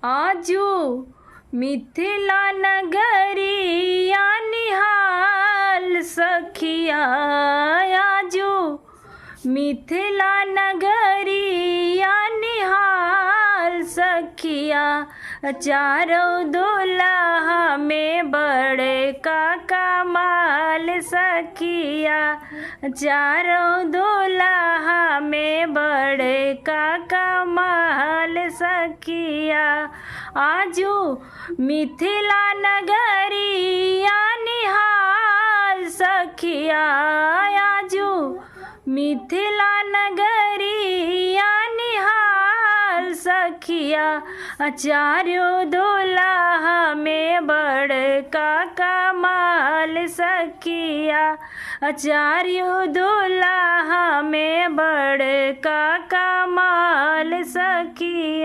आजू मिथिला नगरिया निहाल सखिया, आजू मिथिला नगरिया निहाल सखिया। चारों दुल्हा में बड़े का कमाल सखिया, चारों दुल्हा में बड़े का कमाल सखिया। आजू मिथिला नगरिया निहाल सखिया, आजू मिथिला नगरिया निहाल सखिया। चारों दुल्हा में बड़का कमाल सखिया, चारों दुल्हा में बड़का कमाल सखिया।